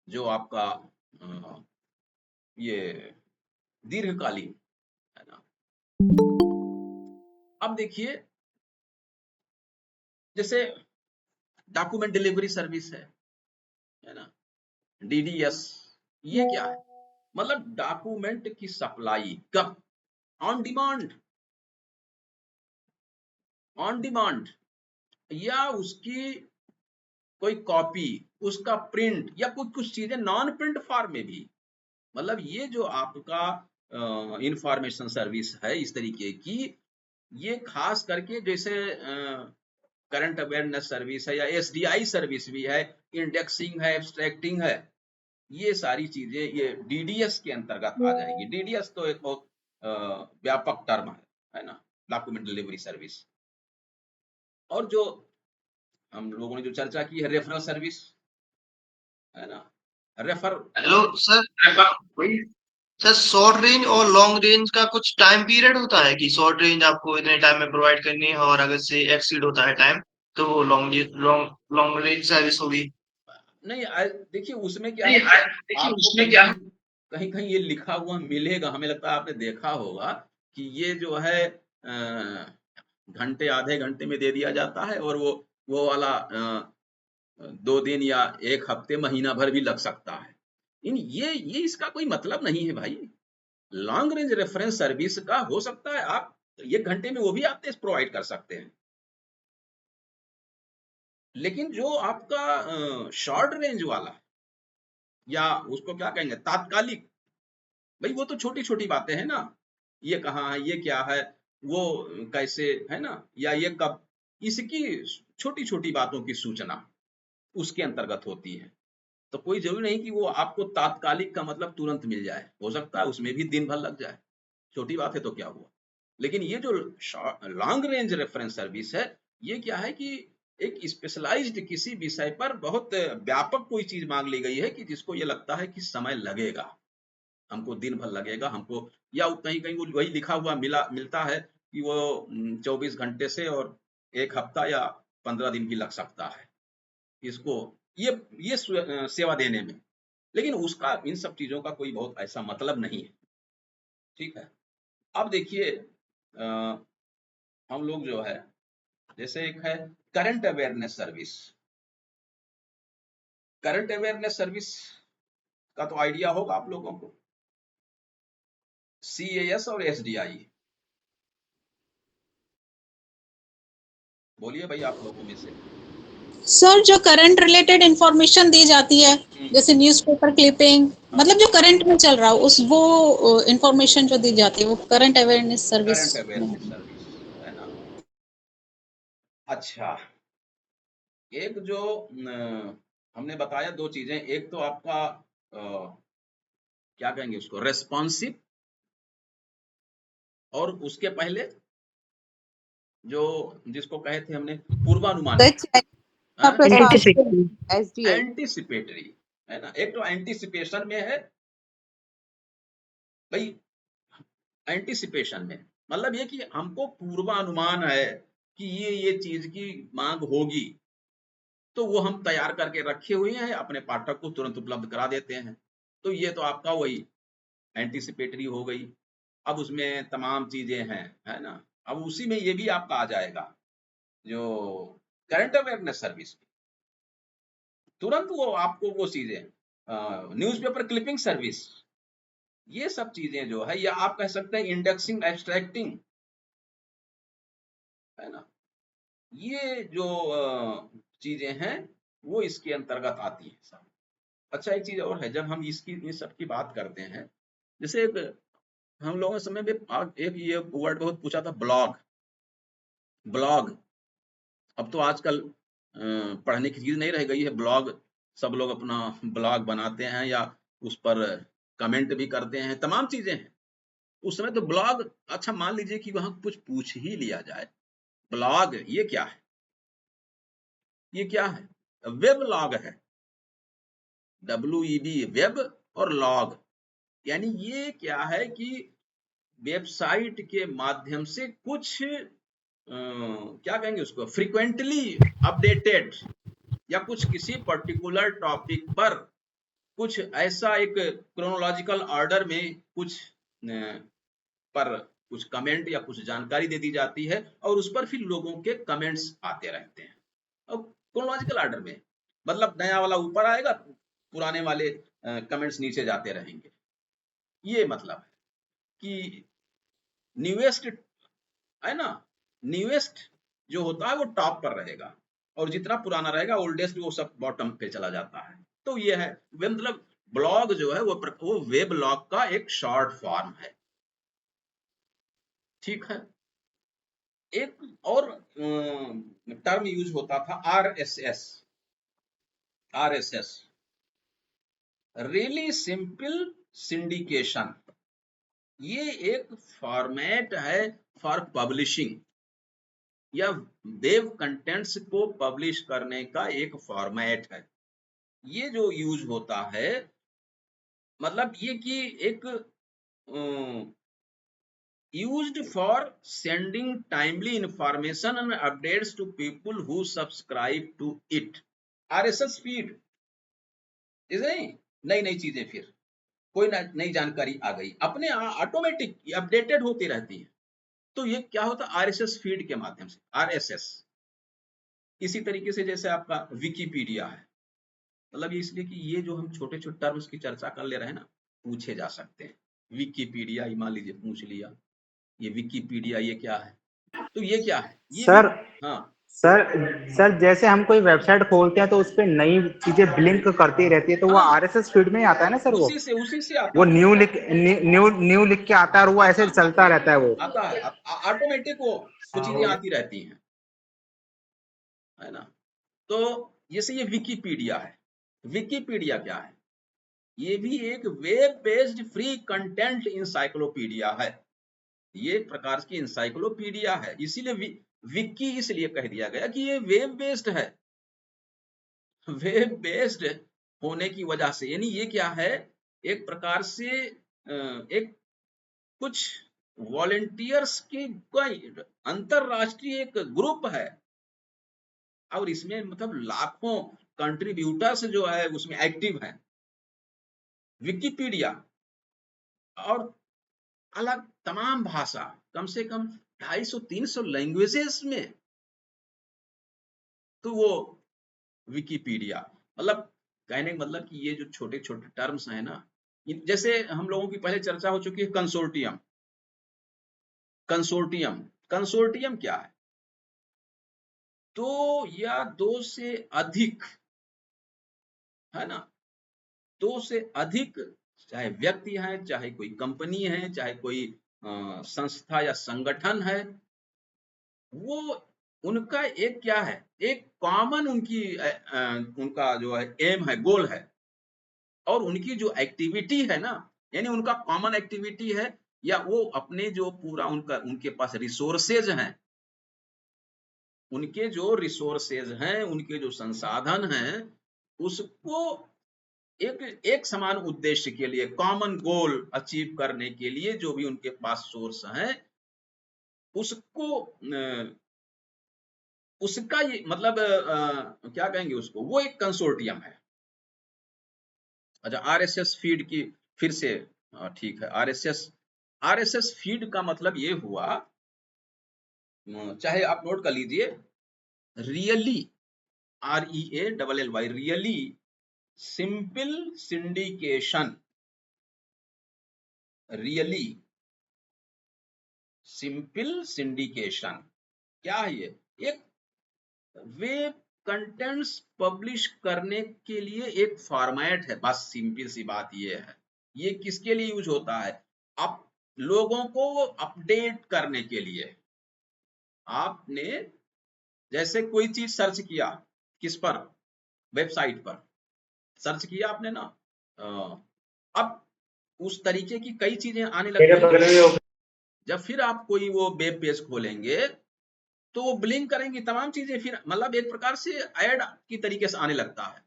A: जो आपका ये दीर्घकालीन है ना। अब देखिए, जैसे डॉक्यूमेंट डिलीवरी सर्विस है ना, डीडीएस, ये क्या है, मतलब डॉक्यूमेंट की सप्लाई कब, ऑन डिमांड, ऑन डिमांड, या उसकी कोई कॉपी, उसका प्रिंट, या कुछ कुछ चीजें नॉन प्रिंट फॉर्म में भी। मतलब ये जो आपका इंफॉर्मेशन सर्विस है इस तरीके की, ये खास करके जैसे करंट अवेयरनेस सर्विस है, या एसडीआई सर्विस भी है, इंडेक्सिंग है, एब्स्ट्रैक्टिंग है, ये सारी चीजें ये डीडीएस के अंतर्गत आ जाएगी। डीडीएस तो एक बहुत व्यापक टर्म है ना, डॉक्यूमेंट डिलीवरी सर्विस। और जो हम लोगों ने जो चर्चा की है, रेफरल सर्विस, है ना, रेफर।
F: हेलो सर, वही सर, शॉर्ट रेंज और लॉन्ग रेंज का कुछ टाइम पीरियड होता है कि शॉर्ट रेंज आपको इतने टाइम में प्रोवाइड करनी है, और अगर से एक्सीड होता है टाइम तो वो लॉन्ग रेंज सर्विस होगी।
A: नहीं देखिए उसमें क्या
F: नहीं,
A: है,
F: देखिए
A: आपको
F: उसमें
A: कहीं
F: क्या
A: कहीं कहीं ये लिखा हुआ मिलेगा, हमें लगता है आपने देखा होगा कि ये जो है घंटे, आधे घंटे में दे दिया जाता है, और वो वाला 2 दिन या 1 हफ्ते, महीना भर भी लग सकता है। ये इसका कोई मतलब नहीं है भाई। लॉन्ग रेंज रेफरेंस सर्विस का हो सकता है आप 1 घंटे में वो भी आप प्रोवाइड कर सकते हैं, लेकिन जो आपका शॉर्ट रेंज वाला, या उसको क्या कहेंगे, तात्कालिक, भाई वो तो छोटी छोटी बातें हैं ना, ये कहाँ है, ये क्या है, वो कैसे, है ना, या ये कब, इसकी छोटी छोटी बातों की सूचना उसके अंतर्गत होती है। तो कोई जरूरी नहीं कि वो आपको तात्कालिक का मतलब तुरंत मिल जाए, हो सकता है उसमें भी दिन भर लग जाए, छोटी बात है तो क्या हुआ। लेकिन ये जो लॉन्ग रेंज रेफरेंस सर्विस है, ये क्या है कि एक स्पेशलाइज्ड किसी विषय पर बहुत व्यापक कोई चीज मांग ली गई है, कि जिसको ये लगता है कि समय लगेगा, हमको दिन भर लगेगा हमको, या कहीं कहीं वो वही लिखा हुआ मिलता है कि वो 24 घंटे से और 1 हफ्ता या 15 दिन भी लग सकता है इसको, ये सेवा देने में। लेकिन उसका इन सब चीजों का कोई बहुत ऐसा मतलब नहीं है, ठीक है। अब देखिए हम लोग जो है, जैसे एक है current awareness service. Current awareness service का तो आइडिया होगा आप लोगों को, CAS और SDI। बोलिए भाई आप लोगों में से।
G: सर जो करंट रिलेटेड इंफॉर्मेशन दी जाती है जैसे न्यूज़पेपर क्लिपिंग मतलब जो करंट में चल रहा हो उस वो इंफॉर्मेशन जो दी जाती है वो current awareness service
A: current awareness service, है ना। अच्छा, एक जो हमने बताया दो चीजें, एक तो आपका क्या कहेंगे उसको, रेस्पॉन्सिव, और उसके पहले जो जिसको कहे थे हमने पूर्वानुमानित,
B: एंटीसिपेटरी।
A: एंटीसिपेटरी, है ना। एक तो एंटीसिपेशन में है भाई, एंटीसिपेशन में मतलब ये कि हमको पूर्वानुमान है कि ये चीज की मांग होगी, तो वो हम तैयार करके रखे हुए हैं, अपने पाठक को तुरंत उपलब्ध करा देते हैं। तो ये तो आपका वही एंटीसिपेटरी हो गई। अब उसमें तमाम चीजें हैं, है ना। अब उसी में ये भी आपका आ जाएगा जो करंट अवेयरनेस सर्विस, तुरंत वो आपको वो चीजें, न्यूज़पेपर क्लिपिंग सर्विस, ये सब चीजें जो है, या आप कह सकते हैं इंडेक्सिंग एब्स्ट्रैक्टिंग, है ना। ये जो चीजें हैं वो इसके अंतर्गत आती है सब। अच्छा, एक चीज और है, जब हम इसकी इन सब की बात करते हैं, जैसे एक हम लोगों के समय में एक ये वर्ड बहुत पूछा था, ब्लॉग। ब्लॉग अब तो आजकल पढ़ने की चीज नहीं रह गई है। ब्लॉग सब लोग अपना ब्लॉग बनाते हैं या उस पर कमेंट भी करते हैं, तमाम चीजें हैं। उस समय तो ब्लॉग, अच्छा मान लीजिए कि वहां कुछ पूछ ही लिया जाए, ब्लॉग ये क्या है, ये क्या है, वेब लॉग है, WEB वेब, और लॉग यानी ये क्या है कि वेबसाइट के माध्यम से कुछ क्या कहेंगे उसको, फ्रीक्वेंटली अपडेटेड, या कुछ किसी पर्टिकुलर टॉपिक पर कुछ ऐसा एक क्रोनोलॉजिकल ऑर्डर में कुछ पर कुछ कमेंट या कुछ जानकारी दे दी जाती है, और उस पर फिर लोगों के कमेंट्स आते रहते हैं। और क्रोनोलॉजिकल ऑर्डर में मतलब नया वाला ऊपर आएगा, पुराने वाले कमेंट्स नीचे जाते रहेंगे। ये मतलब है कि न्यूएस्ट, है ना, न्यूएस्ट जो होता है वो टॉप पर रहेगा, और जितना पुराना रहेगा ओल्डेस्ट वो सब बॉटम पे चला जाता है। तो ये है मतलब ब्लॉग जो है वो वेब लॉग का एक शॉर्ट फॉर्म है, ठीक है। एक और टर्म यूज होता था, RSS, रियली सिंपल सिंडिकेशन। ये एक फॉर्मेट है फॉर पब्लिशिंग, या वेब कंटेंट्स को पब्लिश करने का एक फॉर्मेट है। ये जो यूज होता है मतलब ये कि एक used for sending timely information and updates to people who subscribe to it। RSS feed नई नई चीजें, फिर कोई नई जानकारी आ गई, अपने ऑटोमेटिक अपडेटेड होती रहती है। तो ये क्या होता है, RSS फीड के माध्यम से, RSS। इसी तरीके से जैसे आपका विकीपीडिया है, मतलब ये इसलिए कि ये जो हम छोटे छोटे टर्म्स की चर्चा कर ले रहे हैं ना, पूछे जा सकते हैं। विकीपीडिया मान लीजिए पूछ लिया, ये विकीपीडिया ये क्या है, तो ये क्या है, ये
D: सर
A: भी हाँ।
D: सर जैसे हम कोई वेबसाइट खोलते हैं तो उस पे नई चीजें ब्लिंक करती रहती है, तो वो
A: हाँ,
D: RSS फीड में ही आता है ना सर।
A: उसी से आता
D: वो
A: है,
D: न्यू लिख के आता है, और वो ऐसे चलता रहता है वो।
A: आता है ऑटोमेटिक, वो चीजें आती रहती हैं, है ना। तो जैसे ये विकीपीडिया है, विकीपीडिया क्या है, ये भी एक web based free content encyclopedia है। ये प्रकार की इंसाइक्लोपीडिया है, इसीलिए विकी इसलिए कह दिया गया कि ये वेब बेस्ड है। वेब बेस्ड होने की वजह से, यानी ये क्या है, एक प्रकार से एक कुछ वॉलेंटियर्स की कोई अंतरराष्ट्रीय एक ग्रुप है, और इसमें मतलब लाखों कंट्रीब्यूटर्स जो है उसमें एक्टिव हैं। विकिपीडिया और अलग तमाम भाषा, कम से कम 250-300 लैंग्वेजेस में, तो वो विकिपीडिया मतलब कहने का मतलब कि ये जो छोटे छोटे टर्म्स हैं ना, जैसे हम लोगों की पहले चर्चा हो चुकी है कंसोर्टियम। कंसोर्टियम क्या है, 2 या 2 से अधिक, है ना, 2 से अधिक, चाहे व्यक्ति है, चाहे कोई कंपनी है, चाहे कोई संस्था या संगठन है, वो उनका एक क्या है, एक कॉमन उनका जो है एम है, गोल है, और उनकी जो एक्टिविटी है ना, यानी उनका कॉमन एक्टिविटी है, या वो अपने जो पूरा उनके पास रिसोर्सेज हैं, उनके जो रिसोर्सेज हैं, उनके जो संसाधन हैं, उसको एक समान उद्देश्य के लिए, कॉमन गोल अचीव करने के लिए जो भी उनके पास सोर्स है, उसको उसका ये मतलब क्या कहेंगे उसको, वो एक कंसोर्टियम है। अच्छा, आरएसएस फीड की फिर से ठीक है, आरएसएस फीड का मतलब ये हुआ, चाहे आप नोट कर लीजिए, really, REALLY, really simple syndication, really simple syndication क्या है ये? एक वेब कंटेंट्स पब्लिश करने के लिए एक फॉर्मेट है, बस सिंपल सी बात ये है। ये किसके लिए यूज होता है? आप लोगों को अपडेट करने के लिए। आपने जैसे कोई चीज सर्च किया, किस पर, वेबसाइट पर सर्च किया आपने ना, अब उस तरीके की कई चीजें आने लगती हैं। जब फिर आप कोई वो वेब पेज खोलेंगे तो वो ब्लिंक करेंगी तमाम चीजें, फिर मतलब एक प्रकार से ऐड की तरीके से आने लगता है।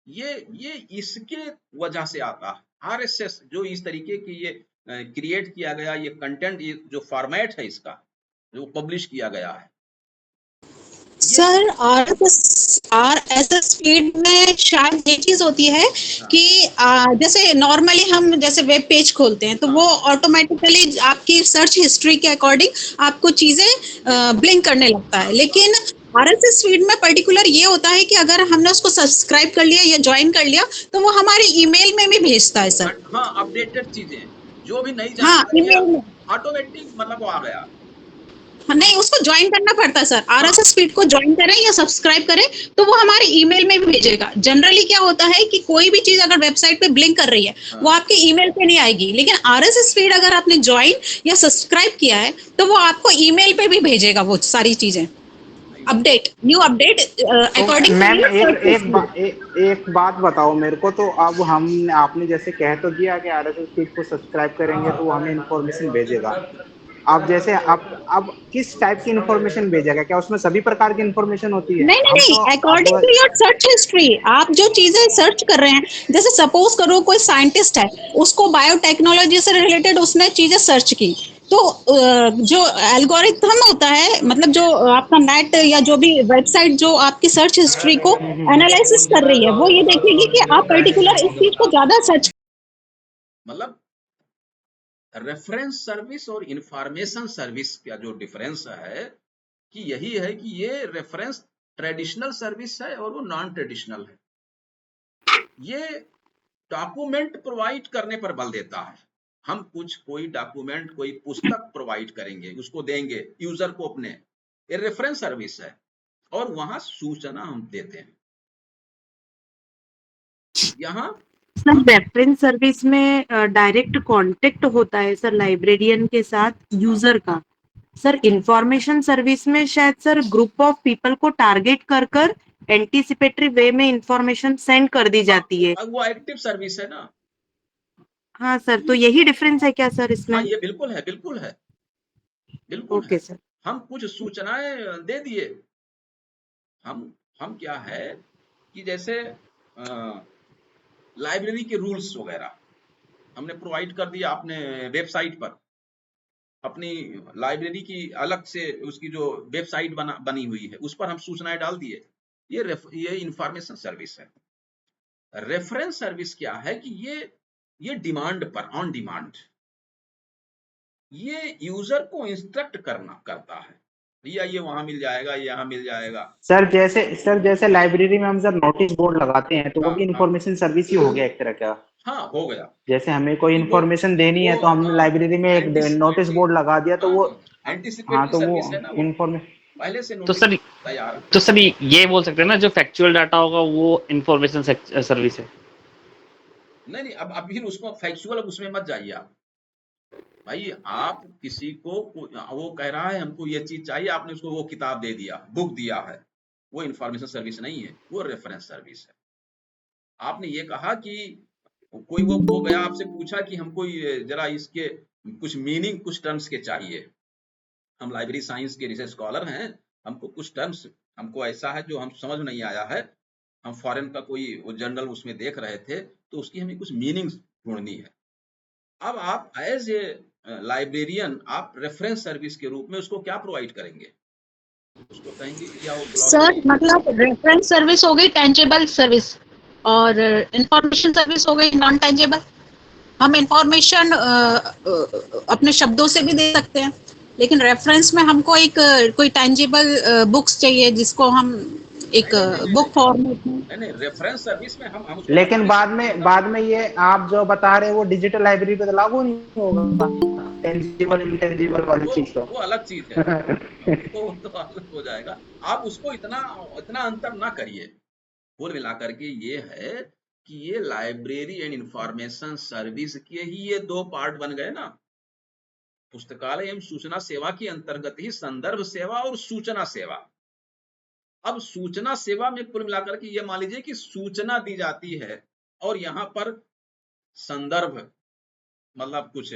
A: ये इसके वजह से आता है। आरएसएस जो इस तरीके की ये क्रिएट किया गया, ये कंटेंट, ये जो फॉर्मेट है इसका, जो पब्लिश किया गया है,
G: सर आरएसएस फीड में शायद ये चीज होती है कि जैसे नॉर्मली हम जैसे वेब पेज खोलते हैं तो वो ऑटोमेटिकली आपकी सर्च हिस्ट्री के अकॉर्डिंग आपको चीजें ब्लिंक करने लगता है, लेकिन आरएसएस फीड में पर्टिकुलर ये होता है कि अगर हमने उसको सब्सक्राइब कर लिया या ज्वाइन कर लिया तो वो हमारे ईमेल में भी भेजता है सर।
A: हाँ, अपडेटेड चीजें जो भी नई
G: हाँ,
A: जानकारी है,
G: ईमेल में
A: ऑटोमेटिक मतलब वो आ गया।
G: नहीं, उसको ज्वाइन करना पड़ता है सर। आरएसएस फीड को ज्वाइन करें या सब्सक्राइब करें तो वो हमारे ईमेल में भी भेजेगा। जनरली क्या होता है कि कोई भी चीज अगर वेबसाइट पे ब्लिंक कर रही है वो आपके ईमेल पे नहीं आएगी, लेकिन आरएसएस फीड अगर आपने ज्वाइन या सब्सक्राइब किया है तो वो आपको ईमेल पे भी भेजेगा वो सारी चीजें, update, new update according.
D: Ma'am एक बात बताओ मेरे को, तो अब आपने जैसे कह तो दिया कि आरएसएस फीड को सब्सक्राइब करेंगे तो वो हमें इन्फॉर्मेशन भेजेगा। अब जैसे अब किस टाइप की इन्फॉर्मेशन भेजेगा? क्या उसमें सभी प्रकार की इन्फॉर्मेशन होती है?
G: नहीं, according to your search history आप जो चीजें सर्च कर रहे हैं, जैसे सपोज करो कोई साइंटिस्ट है, उसको बायोटेक्नोलॉजी से रिलेटेड उसने चीजें सर्च की, तो जो एल्गोरिथम होता है, मतलब जो आपका नेट या जो भी वेबसाइट जो आपकी सर्च हिस्ट्री को एनालिसिस कर रही है, वो ये देखेगी कि आप पर्टिकुलर इस चीज को ज्यादा सर्च,
A: मतलब रेफरेंस सर्विस और इंफॉर्मेशन सर्विस का जो डिफरेंस है कि यही है कि ये रेफरेंस ट्रेडिशनल सर्विस है और वो नॉन ट्रेडिशनल है। ये डॉक्यूमेंट प्रोवाइड करने पर बल देता है। हम कोई डॉक्यूमेंट, कोई पुस्तक प्रोवाइड करेंगे, उसको देंगे यूजर को अपने, ये रेफरेंस सर्विस है, और वहां सूचना हम देते हैं। यहाँ
B: सर रेफरेंस सर्विस में डायरेक्ट कांटेक्ट होता है सर लाइब्रेरियन के साथ यूजर का। सर इंफॉर्मेशन सर्विस में शायद सर ग्रुप ऑफ पीपल को टारगेट कर एंटीसिपेटरी वे में इंफॉर्मेशन सेंड कर दी जाती है।
A: वो एक्टिव सर्विस है ना।
B: हाँ सर, तो यही डिफरेंस है क्या सर इसमें?
A: हाँ, ये बिल्कुल है, बिल्कुल है, बिल्कुल
B: ओके
A: है।
B: सर।
A: हम कुछ सूचनाएं दे दिए, हम क्या है कि जैसे लाइब्रेरी के रूल्स वगैरह हमने प्रोवाइड कर दिया अपने वेबसाइट पर। अपनी लाइब्रेरी की अलग से उसकी जो वेबसाइट बनी हुई है उस पर हम सूचनाएं डाल दिए। ये इंफॉर्मेशन सर्विस है। रेफरेंस सर्विस क्या है कि ये डिमांड पर, ऑन डिमांड, ये यूजर को इंस्ट्रक्ट करता है, भैया ये वहां मिल जाएगा, ये यहाँ मिल जाएगा।
D: सर जैसे लाइब्रेरी में हम सर नोटिस बोर्ड लगाते हैं तो वो भी इंफॉर्मेशन सर्विस ही हो गया एक तरह का।
A: हाँ, हो गया।
D: जैसे हमें कोई इंफॉर्मेशन देनी है तो हमने लाइब्रेरी में एक नोटिस बोर्ड लगा दिया तो वो, हाँ, तो वो
A: सर्विस है ना, वो
D: इंफॉर्मेशन
A: पहले से
H: तो
A: नोटिस
H: सर
A: तैयार।
H: तो सर ये बोल सकते हैं ना जो फैक्चुअल डाटा होगा वो इंफॉर्मेशन सर्विस है।
A: नहीं नहीं, अब फिर उसको फैक्चुअल उसमें मत जाइए आप भाई। आप किसी को वो कह रहा है हमको ये चीज चाहिए, आपने उसको वो किताब दे दिया, बुक दिया है, वो इंफॉर्मेशन सर्विस नहीं है, वो रेफरेंस सर्विस है। आपने ये कहा कि कोई वो गया आपसे पूछा कि हमको जरा इसके कुछ मीनिंग कुछ टर्म्स के चाहिए, हम लाइब्रेरी साइंस के रिसर्च स्कॉलर हैं, हमको कुछ टर्म्स हमको ऐसा है जो हम समझ नहीं आया है, हम फॉरेन का कोई जर्नल उसमें देख रहे थे तो उसकी हमें कुछ मीनिंग्स ढूंढनी है। अब आप एज ए लाइब्रेरियन आप रेफरेंस सर्विस के रूप में उसको क्या प्रोवाइड करेंगे? उसको कहेंगे कि या वो
G: सर मतलब रेफरेंस सर्विस हो गई टेंजेबल सर्विस और इंफॉर्मेशन सर्विस हो गई नॉन टेंजेबल। हम इंफॉर्मेशन अपने शब्दों से भी दे सकते हैं, लेकिन रेफरेंस में हमको एक कोई टेंजेबल बुक्स चाहिए जिसको हम एक बुक फॉर्मेट में।
A: नहीं रेफरेंस सर्विस में हम उसको
D: लेकिन
A: बता दें
D: बाद में ये आप जो बता रहे हैं वो डिजिटल लाइब्रेरी पे तो लागू नहीं होगा, टेंजिबल इंटेंजिबल वाली चीज तो।
A: वो अलग चीज है, वो तो अलग हो जाएगा। आप उसको इतना इतना अंतर ना करिए। कुल मिलाकर के ये है कि ये लाइब्रेरी एंड इंफॉर्मेशन सर्विस के ही ये दो पार्ट बन गए ना। पुस्तकालय एवं सूचना सेवा के अंतर्गत ही संदर्भ सेवा और सूचना सेवा। अब सूचना सेवा में कुल मिलाकर के ये मान लीजिए कि सूचना दी जाती है और यहाँ पर संदर्भ मतलब कुछ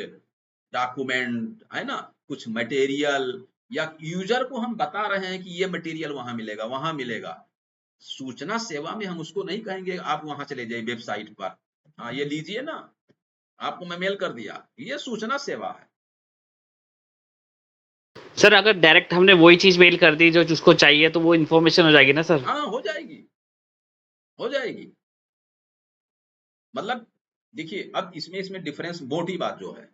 A: डॉक्यूमेंट है ना, कुछ मटेरियल या यूजर को हम बता रहे हैं कि ये मटेरियल वहां मिलेगा वहां मिलेगा। सूचना सेवा में हम उसको नहीं कहेंगे आप वहां चले जाइए वेबसाइट पर, हाँ ये लीजिए ना, आपको मैं मेल कर दिया, ये सूचना सेवा है।
H: सर अगर डायरेक्ट हमने वही चीज मेल कर दी जो उसको चाहिए तो वो इन्फॉर्मेशन हो जाएगी ना सर?
A: हाँ हो जाएगी, हो जाएगी। मतलब देखिए अब इसमें डिफरेंस मोटी बात जो है,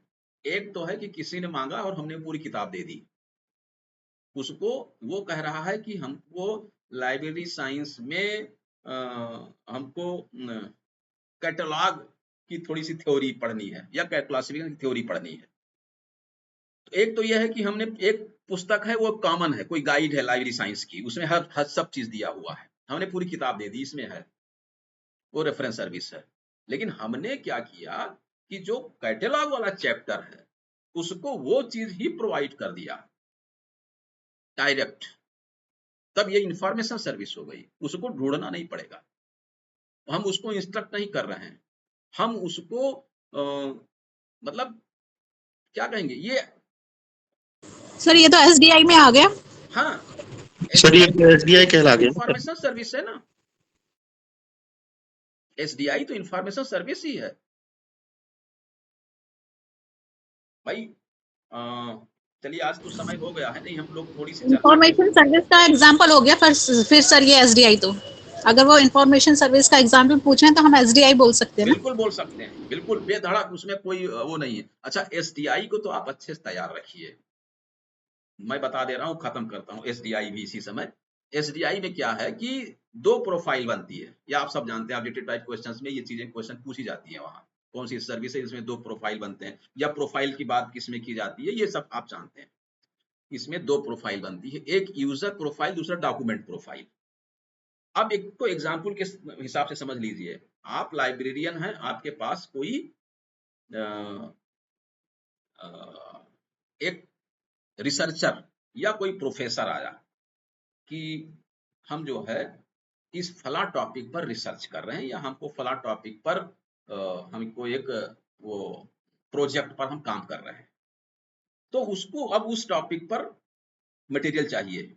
A: एक तो है कि किसी ने मांगा और हमने पूरी किताब दे दी, उसको वो कह रहा है कि हमको लाइब्रेरी साइंस में हमको कैटलॉग की थोड़ी सी थ्योरी पढ़नी है या क्लासिफिकेशन की थ्योरी पढ़नी है। तो एक तो यह है कि हमने एक पुस्तक है वो कॉमन है, कोई गाइड है लाइब्रेरी साइंस की, उसमें हर सब चीज दिया हुआ है, हमने पूरी किताब दे दी, इसमें है, वो रेफरेंस सर्विस है। लेकिन हमने क्या किया कि जो कैटलॉग वाला चैप्टर है उसको वो चीज ही प्रोवाइड कर दिया डायरेक्ट, तब ये इंफॉर्मेशन सर्विस हो गई, उसको ढूंढना नहीं पड़ेगा, हम उसको इंस्ट्रक्ट नहीं कर रहे हैं, हम उसको मतलब क्या कहेंगे ये।
G: सर ये तो एसडीआई में आ गया।
A: हाँ
F: सर ये एसडीआई कहला गया।
A: इंफॉर्मेशन सर्विस है ना, एसडीआई तो इंफॉर्मेशन सर्विस ही है भाई। चलिए आज तो समय हो गया है, नहीं हम लोग थोड़ी सी चर्चा
G: इंफॉर्मेशन सर्विस का एग्जांपल हो गया, फिर सर ये एसडीआई तो अगर वो इंफॉर्मेशन सर्विस का एग्जांपल पूछे तो हम एसडीआई बोल सकते हैं ना।
A: बिल्कुल बोल सकते हैं, बिल्कुल बेधड़क, उसमें कोई वो नहीं है। अच्छा एसडीआई को तो आप अच्छे से तैयार रखिए, मैं बता दे रहा हूँ, खत्म करता हूँ एसडीआई भी इसी समय। एसडीआई में क्या है कि दो प्रोफाइल बनती है, या आप सब जानते हैं, अपडेटेड टाइप क्वेश्चंस में ये चीजें क्वेश्चन पूछी जाती है, वहां कौन सी सर्विस है जिसमें दो प्रोफाइल बनते हैं, या प्रोफाइल की बात किसमें की जाती है, ये सब आप जानते हैं। इसमें दो प्रोफाइल बनती है, एक यूजर प्रोफाइल, दूसरा डॉक्यूमेंट प्रोफाइल। अब एक को एग्जाम्पल के हिसाब से समझ लीजिए, आप लाइब्रेरियन हैं, आपके पास कोई एक रिसर्चर या कोई प्रोफेसर आया कि हम जो है इस फला टॉपिक पर रिसर्च कर रहे हैं, या हमको फला टॉपिक पर हमको एक वो प्रोजेक्ट पर हम काम कर रहे हैं, तो उसको अब उस टॉपिक पर मटेरियल चाहिए।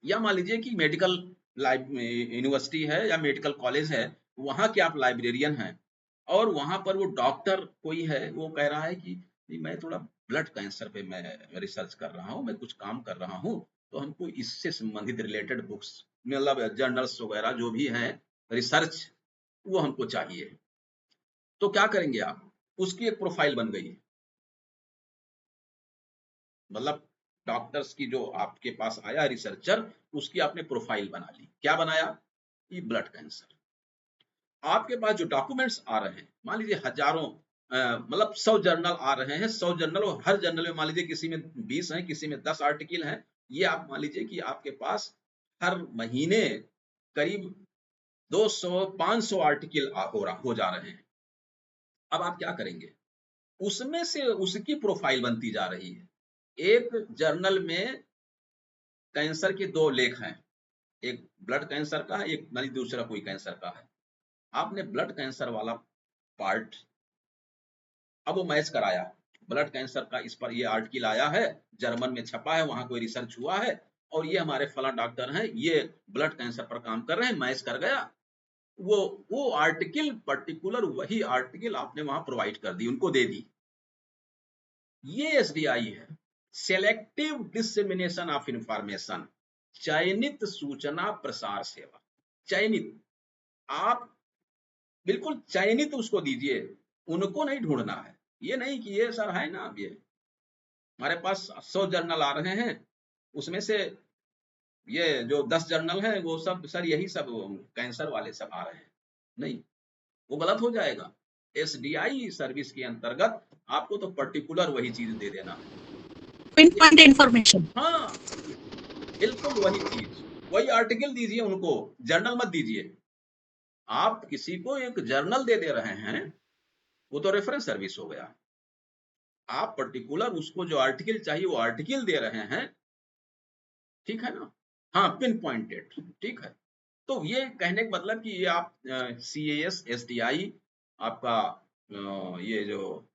A: या मान लीजिए कि मेडिकल यूनिवर्सिटी है या मेडिकल कॉलेज है, वहां के आप लाइब्रेरियन हैं और वहां पर वो डॉक्टर कोई है, वो कह रहा है कि मैं थोड़ा ब्लड कैंसर पे मैं रिसर्च कर रहा हूँ, मैं कुछ काम कर रहा हूँ, तो हमको इससे संबंधित रिलेटेड बुक्स मतलब जर्नल्स वगैरह जो भी हैं रिसर्च, वो हमको चाहिए। तो क्या करेंगे आप, उसकी एक प्रोफाइल बन गई, मतलब डॉक्टर्स की जो आपके पास आया रिसर्चर, उसकी आपने प्रोफाइल बना ली। क्या बनाया, ये ब्लड कैंसर। आपके पास जो डॉक्यूमेंट्स आ रहे हैं, मान लीजिए हजारों मतलब 100 जर्नल आ रहे हैं, 100 जर्नल, और हर जर्नल में मान लीजिए किसी में 20 हैं, किसी में 10 आर्टिकल हैं, ये आप मान लीजिए कि आपके पास हर महीने करीब 200-500 आर्टिकल हो जा रहे हैं। अब आप क्या करेंगे, उसमें से उसकी प्रोफाइल बनती जा रही है। एक जर्नल में कैंसर के 2 लेख हैं, एक ब्लड कैंसर का है, एक नहीं दूसरा कोई कैंसर का है। आपने ब्लड कैंसर वाला पार्ट अब वो मैच कराया, ब्लड कैंसर का इस पर ये आर्टिकल आया है, जर्मन में छपा है, वहां कोई रिसर्च हुआ है और ये हमारे फला डॉक्टर हैं, ये ब्लड कैंसर पर काम कर रहे हैं, मैच कर गया। वो आर्टिकल पर्टिकुलर वही आर्टिकल आपने वहां प्रोवाइड कर दी, उनको दे दी। ये एसडीआई है, सेलेक्टिव डिसेमिनेशन ऑफ इंफॉर्मेशन, चयनित सूचना प्रसार सेवा। चयनित, आप बिल्कुल चयनित उसको दीजिए, उनको नहीं ढूंढना है। ये नहीं कि ये सर है ना, ये हमारे पास 100 जर्नल आ रहे हैं, उसमें से ये जो 10 जर्नल हैं वो सब सर यही सब कैंसर वाले सब आ रहे हैं, नहीं, वो गलत हो जाएगा। एसडीआई सर्विस के अंतर्गत आपको तो पर्टिकुलर वही चीज दे देना है,
G: पिन पॉइंट इंफॉर्मेशन।
A: हाँ बिल्कुल वही चीज, वही आर्टिकल दीजिए उनको, जर्नल मत दीजिए। आप किसी को एक जर्नल दे रहे हैं, वो तो रेफरेंस सर्विस हो गया। आप पर्टिकुलर उसको जो आर्टिकल चाहिए वो आर्टिकल दे रहे हैं, ठीक है ना, हाँ पिन पॉइंटेड, ठीक है। तो ये कहने का मतलब कि ये आप CAS SDI आपका ये जो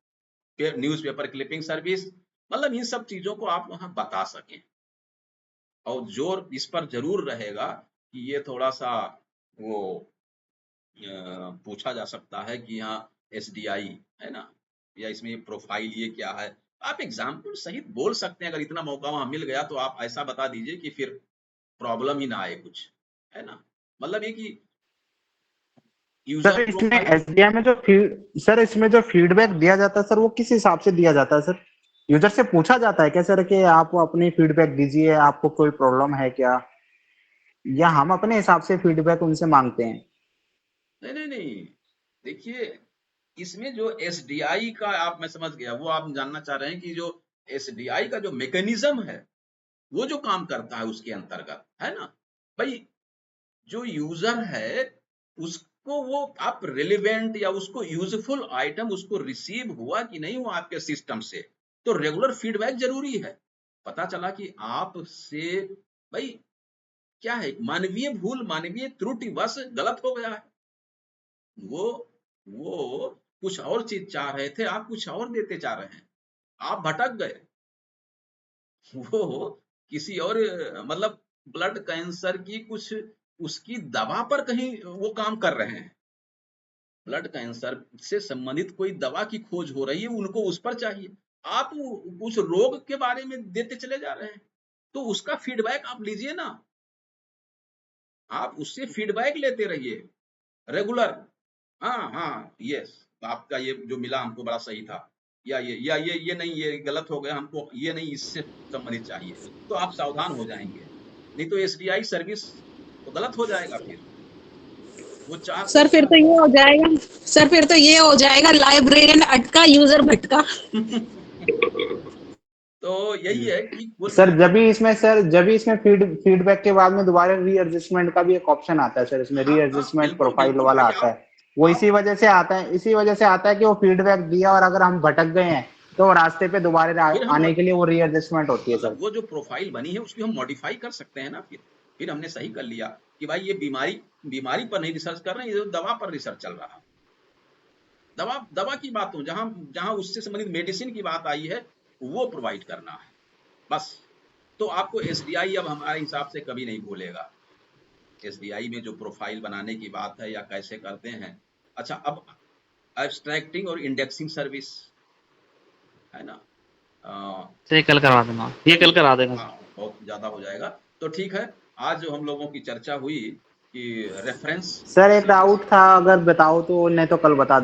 A: न्यूज़पेपर क्लिपिंग सर्विस, मतलब इन सब चीजों को आप वहां बता सकें। और जोर इस पर जरूर रहेगा कि ये थोड़ा सा वो पूछा जा सकता है कि यहाँ SDI है ना, या इसमें प्रोफाइल ये क्या है। आप एग्जाम्पल सहित बोल सकते हैं, अगर इतना मौका वहां मिल गया तो आप ऐसा बता दीजिए कि फिर प्रॉब्लम ही ना आए कुछ, है ना। मतलब ये कि
D: सर इसमें एसडीआई में जो सर इसमें जो फीडबैक दिया जाता है सर, वो किस हिसाब से दिया जाता है सर? यूजर से पूछा जाता है क्या सर कि आप अपनी फीडबैक दीजिए, आपको कोई प्रॉब्लम है क्या, या हम अपने हिसाब से फीडबैक उनसे मांगते हैं?
A: नहीं, देखिए इसमें जो एसडीआई का आप, मैं समझ गया, वो आप जानना चाह रहे हैं कि जो एसडीआई का जो मैकेनिज्म है वो जो काम करता है उसके अंतर्गत, है ना भाई, जो यूजर है उसको वो आप रिलेवेंट या उसको यूजफुल आइटम उसको रिसीव हुआ कि नहीं हुआ आपके सिस्टम से, तो रेगुलर फीडबैक जरूरी है। पता चला कि आपसे भाई क्या है, मानवीय भूल, मानवीय त्रुटि बस गलत हो गया है, वो कुछ और चीज चाह रहे थे, आप कुछ और देते जा रहे हैं, आप भटक गए, वो किसी और मतलब ब्लड कैंसर की कुछ उसकी दवा पर कहीं वो काम कर रहे हैं, ब्लड कैंसर से संबंधित कोई दवा की खोज हो रही है, उनको उस पर चाहिए, आप उस रोग के बारे में देते चले जा रहे हैं। तो उसका फीडबैक आप लीजिए ना, आप उससे फीडबैक लेते रहिए रेगुलर। हाँ यस, आपका ये जो मिला हमको बड़ा सही था, या ये नहीं, ये गलत हो गया, हमको ये नहीं, इससे संबंधित चाहिए, तो आप सावधान हो जाएंगे। नहीं तो एसडीआई सर्विस तो गलत हो जाएगा, फिर वो चाह
G: सर फिर तो ये हो जाएगा, सर फिर तो ये हो जाएगा लाइब्रेरियन अटका यूजर भटका।
A: तो यही है कि
D: सर जब भी इसमें फीडबैक के बाद में दोबारा रीएडजस्टमेंट का भी एक ऑप्शन आता है सर, इसमें रीएडजस्टमेंट प्रोफाइल वाला आता है, वो इसी वजह से आता है कि वो फीडबैक दिया और अगर हम भटक गए हैं तो रास्ते पे दोबारा आने के लिए वो रीएडजस्टमेंट होती है सर।
A: वो जो प्रोफाइल बनी है उसकी हम मॉडिफाई कर सकते हैं ना, फिर हमने सही कर लिया कि भाई ये बीमारी पर नहीं रिसर्च कर रहे हैं, ये दवा पर रिसर्च चल रहा है, दवा की बात हो, जहां उससे संबंधित मेडिसिन की बात आई है वो प्रोवाइड करना है बस। तो आपको एसडीआई अब हमारे हिसाब से कभी नहीं भूलेगा, एसडीआई में जो प्रोफाइल बनाने की बात है या कैसे करते हैं। अच्छा, अब एब्स्ट्रैक्टिंग और इंडेक्सिंग सर्विस है ना,
H: ये कल करवा देना, ये कल करा देना।
A: हाँ, बहुत ज्यादा हो जाएगा। तो ठीक है, आज जो हम लोगों की चर्चा हुई कि रेफरेंस,
D: सर एक डाउट था, अगर बताओ तो, नहीं तो कल बता